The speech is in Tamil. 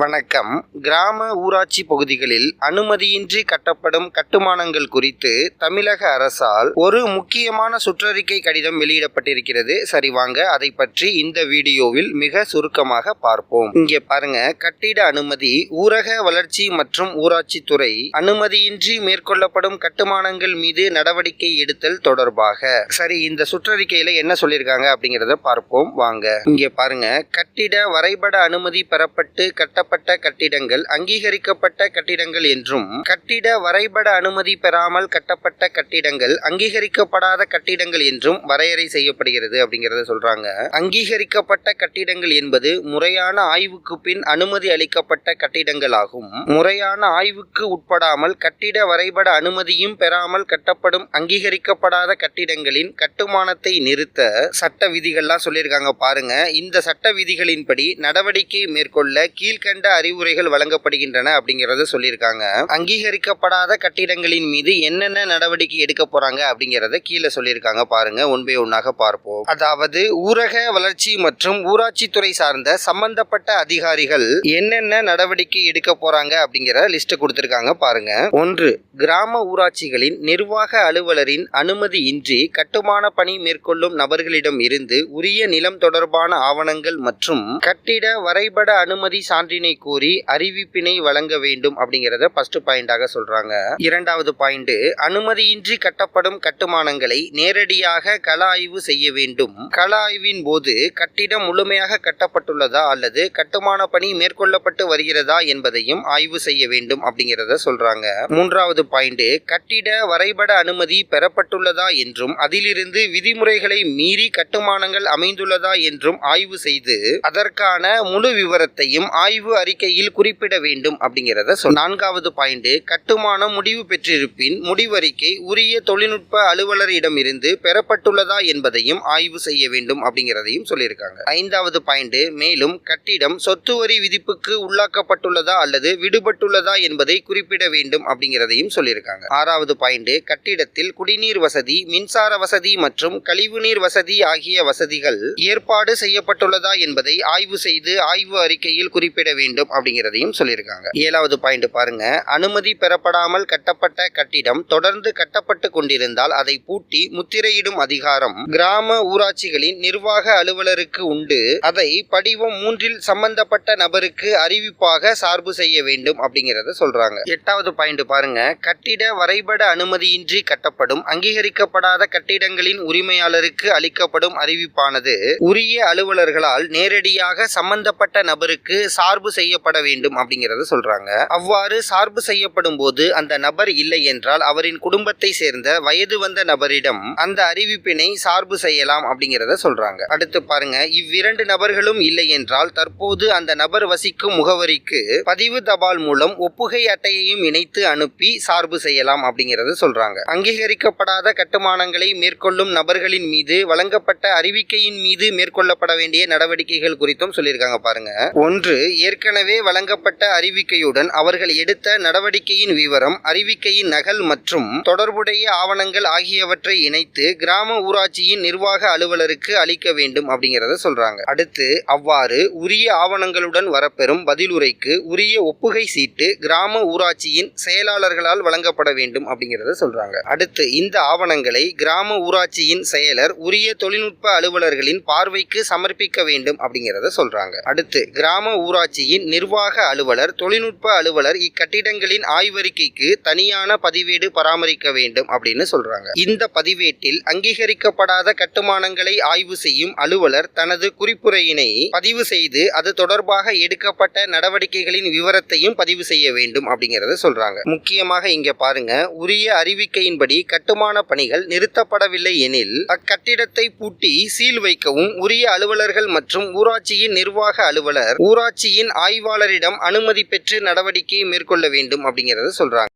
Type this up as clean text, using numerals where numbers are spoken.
வணக்கம். கிராம ஊராட்சி பகுதிகளில் அனுமதியின்றி கட்டப்படும் கட்டுமானங்கள் குறித்து தமிழக அரசால் ஒரு முக்கியமான சுற்றறிக்கை கடிதம் வெளியிடப்பட்டிருக்கிறது. சரி, வாங்க அதை பற்றி இந்த வீடியோவில் மிக சுருக்கமாக பார்ப்போம். இங்கே பாருங்க, கட்டிட அனுமதி, ஊரக வளர்ச்சி மற்றும் ஊராட்சித்துறை அனுமதியின்றி மேற்கொள்ளப்படும் கட்டுமானங்கள் மீது நடவடிக்கை எடுத்தல் தொடர்பாக. சரி, இந்த சுற்றறிக்கையில என்ன சொல்லியிருக்காங்க அப்படிங்கிறத பார்ப்போம் வாங்க. இங்கே பாருங்க, கட்டிட வரைபட அனுமதி பெறப்பட்டு கட்டப்பட்ட கட்டிடங்கள் அங்கீகரிக்கப்பட்ட கட்டிடங்கள் என்றும், கட்டிட வரைபட அனுமதி பெறாமல் கட்டப்பட்ட கட்டிடங்கள் அங்கீகரிக்கப்படாத கட்டிடங்கள் என்றும் வரையறை செய்யப்படுகிறது அப்படிங்கறத சொல்றாங்க. அங்கீகரிக்கப்பட்ட கட்டிடங்கள் என்பது முறையான ஆய்வுக்கு பின் அனுமதி அளிக்கப்பட்ட கட்டிடங்கள் ஆகும். முறையான ஆய்வுக்கு உட்படாமல் கட்டிட வரைபட அனுமதியும் பெறாமல் கட்டப்படும் அங்கீகரிக்கப்படாத கட்டிடங்களின் கட்டுமானத்தை நிறுத்த சட்ட விதிகள்லாம் சொல்லியிருக்காங்க. பாருங்க, இந்த சட்ட விதிகளின்படி நடவடிக்கை மேற்கொள்ள கீழ்கண்ட அறிவுரைகள் வழங்கப்படுகின்றன அப்படிங்கறத சொல்லியிருக்காங்க. அங்கீகரிக்கப்படாத கட்டிடங்களின் மீது என்னென்ன நடவடிக்கை எடுக்க போறாங்க அப்படிங்கறத கீழே சொல்லியிருக்காங்க. பாருங்க, ஒன் பை ஒன்னாக பார்ப்போம். அதாவது ஊரக வளர்ச்சி மற்றும் ஊராட்சித்துறை சார்ந்த சம்பந்தப்பட்ட அதிகாரிகள் என்னென்ன நடவடிக்கை எடுக்க போறாங்க அப்படிங்கிற லிஸ்ட் கொடுத்திருக்காங்க. பாருங்க. 1. கிராம ஊராட்சிகளின் நிர்வாக அலுவலரின் அனுமதி இன்றி கட்டுமான பணி மேற்கொள்ளும் நபர்களிடம் இருந்து உரிய நிலம் தொடர்பான ஆவணங்கள் மற்றும் கட்டிட வரைபட அனுமதி சான்றினை கோரி அறிவிப்பினை வழங்க வேண்டும் அப்படிங்கறத ஃபர்ஸ்ட் பாயிண்டாக சொல்றாங்க. இரண்டாவது பாயிண்ட், அனுமதியின்றி கட்டப்படும் கட்டுமானங்களை நேரடியாக கள ஆய்வு செய்ய வேண்டும். கள ஆய்வின் போது கட்டிடம் முழுமையாக கட்டப்பட்டுள்ளதா அல்லது கட்டுமான பணி மேற்கொள்ளப்பட்டு வருகிறதா என்பதையும் ஆய்வு செய்ய வேண்டும் அப்படிங்கறத சொல்றாங்க. மூன்றாவது பாயிண்ட், கட்டிட வரைபட அனுமதி பெறப்பட்டுள்ளதா என்றும் அதிலிருந்து விதிமுறைகளை மீறி கட்டுமானங்கள் அமைந்துள்ளதா என்றும் ஆய்வு செய்து அதற்கான முழு விவரத்தையும் ஆய்வு அறிக்கையில் குறிப்பிட வேண்டும் அப்படிங்கிறத. நான்காவது பாயிண்ட், கட்டுமானம் முடிவு பெற்றிருப்பின் முடிவறிக்கை உரிய தொழில்நுட்ப அலுவலரிடமிருந்து பெறப்பட்டுள்ளதா என்பதையும் ஆய்வு செய்ய வேண்டும் அப்படிங்கிறதையும் சொல்லியிருக்காங்க. ஐந்தாவது பாயிண்ட், மேலும் கட்டிடம் சொத்து வரி விதிப்புக்கு உள்ளாக்கப்பட்டுள்ளதா அல்லது விடுபட்டுள்ளதா என்பதை குறிப்பிட வேண்டும் அப்படிங்கிறதையும் சொல்லியிருக்காங்க. ஆறாவது பாயிண்ட், கட்டிடத்தில் குடிநீர் வசதி, மின்சார வசதி மற்றும் கழிவுநீர் வசதி ஆகிய வசதிகள் ஏற்பாடு செய்யப்பட்டுள்ளதா என்பதை ஆய்வு செய்து ஆய்வு அறிக்கையில் குறிப்பிட வேண்டும் அப்படிங்கிறதையும் சொல்லியிருக்காங்க. ஏழாவது பாயிண்ட் பாருங்க, அனுமதி பெறப்படாமல் கட்டப்பட்ட கட்டிடம் தொடர்ந்து கட்டப்பட்டு கொண்டிருந்தால் அதை பூட்டி முத்திரையிடும் அதிகாரம் கிராம ஊராட்சிகளின் நிர்வாக அலுவலருக்கு உண்டு. அதை படிவம் 3 சம்பந்தப்பட்ட நபருக்கு அறிவிப்பாக சார்பு செய்ய வேண்டும் அப்படிங்கிறத சொல்றாங்க. எட்டாவது பாயிண்ட் பாருங்க, கட்டிட வரைபட அனுமதியின்றி கட்டப்படும் அங்கீகரிக்கப்படாத கட்டிடங்களின் உரிமையாளருக்கு அளிக்கப்படும் அறிவிப்பானது உரிய அலுவலர்களால் நேரடியாக சம்பந்தப்பட்ட நபருக்கு சார்பு செய்யப்பட வேண்டும் அப்படிங்கறத சொல்றாங்க. அவ்வாறு சார்பு செய்யப்படும் போது அந்த நபர் இல்லை என்றால் அவரின் குடும்பத்தை சேர்ந்த வயது வந்த நபரிடம் அந்த அறிவிப்பினை சார்பு செய்யலாம் அப்படிங்கறத சொல்றாங்க. அடுத்து பாருங்க, இவ்விரண்டு நபர்களும் இல்லை என்றால் தற்போது அந்த நபர் வசிக்கும் முகவரிக்கு பதிவு தபால் மூலம் ஒப்புகை அட்டையையும் இணைத்து அனுப்பி சார்பு செய்யலாம் அப்படிங்கறத சொல்றாங்க. அங்கீகரிக்கப்படாத கட்டுமானங்களை மேற்கொள்ளும் நபர்களின் மீது வழங்கப்பட்ட அறிவிக்கையின் மீது மேற்கொள்ளப்பட வேண்டிய நடவடிக்கைகள் குறித்தும் சொல்லியிருக்காங்க. பாருங்க. 1. ஏற்கனவே வழங்கப்பட்ட அறிவிக்கையுடன் அவர்கள் எடுத்த நடவடிக்கையின் விவரம், அறிவிக்கையின் நகல் மற்றும் தொடர்புடைய ஆவணங்கள் ஆகியவற்றை இணைத்து கிராம ஊராட்சியின் நிர்வாக அலுவலருக்கு அளிக்க வேண்டும் அப்படிங்கறத சொல்றாங்க. அடுத்து, அவ்வாறு உரிய ஆவணங்களுடன் வரப்பெறும் பதிலுரைக்கு உரிய ஒப்புகை சீட்டு கிராம ஊராட்சியின் செயலாளர்களால் வழங்கப்பட வேண்டும் அப்படிங்கறத சொல்றாங்க. அடுத்து, இந்த ஆவணங்களை கிராம ஊராட்சியின் செயலர் உரிய தொழில்நுட்ப அலுவலர்களின் பார்வைக்கு சமர்ப்பிக்க வேண்டும் அப்படிங்கறத சொல்றாங்க. அடுத்து, கிராம ஊராட்சியின் நிர்வாக அலுவலர், தொழில்நுட்ப அலுவலர் இக்கட்டிடங்களின் ஆய்வறிக்கைக்கு தனியான பதிவேடு பராமரிக்க வேண்டும் அப்படின்னு சொல்றாங்க. இந்த பதிவேட்டில் அங்கீகரிக்கப்படாத கட்டுமானங்களை ஆய்வு செய்யும் அலுவலர் தனது குறிப்புரையினை பதிவு செய்து அது தொடர்பாக எடுக்கப்பட்ட நடவடிக்கைகளின் விவரத்தையும் பதிவு செய்ய வேண்டும் அப்படிங்கறத சொல்றாங்க. முக்கியமாக இங்க பாருங்க, உரிய அறிவிக்கையின்படி கட்டுமான பணிகள் நிறுத்தப்படவில்லை எனில் அக்கட்டிடத்தை பூட்டி சீல் வைக்கவும் உரிய அலுவலர்கள் மற்றும் ஊராட்சியின் நிர்வாக அலுவலர் ஊராட்சியின் ஆய்வாளரிடம் அனுமதி பெற்று நடவடிக்கை மேற்கொள்ள வேண்டும் அப்படிங்கறத சொல்றாங்க.